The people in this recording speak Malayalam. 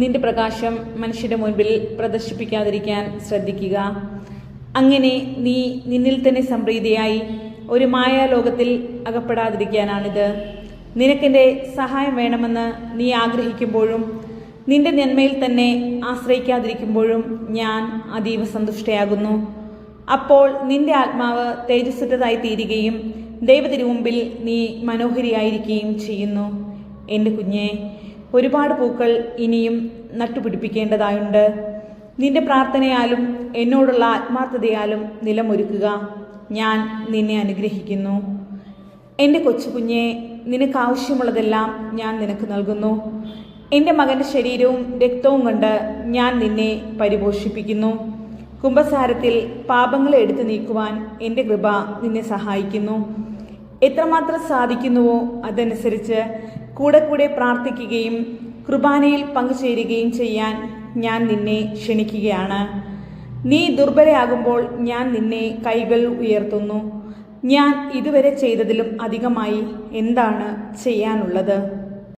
നിന്റെ പ്രകാശം മനുഷ്യരുടെ മുൻപിൽ പ്രദർശിപ്പിക്കാതിരിക്കാൻ ശ്രദ്ധിക്കുക. അങ്ങനെ നീ നിന്നിൽ തന്നെ സംപ്രീതിയായി ഒരു മായാലോകത്തിൽ അകപ്പെടാതിരിക്കാനാണിത്. നിനക്കെൻ്റെ സഹായം വേണമെന്ന് നീ ആഗ്രഹിക്കുമ്പോഴും നിന്റെ നന്മയിൽ തന്നെ ആശ്രയിക്കാതിരിക്കുമ്പോഴും ഞാൻ അതീവ സന്തുഷ്ടയാകുന്നു. അപ്പോൾ നിന്റെ ആത്മാവ് തേജസ്സുറ്റതായി തീരുകയും ദൈവത്തിരുമുമ്പിൽ നീ മനോഹരിയായിരിക്കുകയും ചെയ്യുന്നു. എൻ്റെ കുഞ്ഞെ, ഒരുപാട് പൂക്കൾ ഇനിയും നട്ടുപിടിപ്പിക്കേണ്ടതായുണ്ട്. നിന്റെ പ്രാർത്ഥനയാലും എന്നോടുള്ള ആത്മാർത്ഥതയാലും നിലമൊരുക്കുക. ഞാൻ നിന്നെ അനുഗ്രഹിക്കുന്നു. എൻ്റെ കൊച്ചു കുഞ്ഞെ, നിനക്ക് ആവശ്യമുള്ളതെല്ലാം ഞാൻ നിനക്ക് നൽകുന്നു. എൻ്റെ മകൻ്റെ ശരീരവും രക്തവും കൊണ്ട് ഞാൻ നിന്നെ പരിപോഷിപ്പിക്കുന്നു. കുംഭസാരത്തിൽ പാപങ്ങളെ എടുത്തു നീക്കുവാൻ എൻ്റെ കൃപ നിന്നെ സഹായിക്കുന്നു. എത്രമാത്രം സാധിക്കുന്നുവോ അതനുസരിച്ച് കൂടെ കൂടെ പ്രാർത്ഥിക്കുകയും കുർബാനയിൽ പങ്കുചേരുകയും ചെയ്യാൻ ഞാൻ നിന്നെ ക്ഷണിക്കുകയാണ്. നീ ദുർബലയാകുമ്പോൾ ഞാൻ നിന്നെ കൈകൾ ഉയർത്തുന്നു. ഞാൻ ഇതുവരെ ചെയ്തതിലും അധികമായി എന്താണ് ചെയ്യാനുള്ളത്?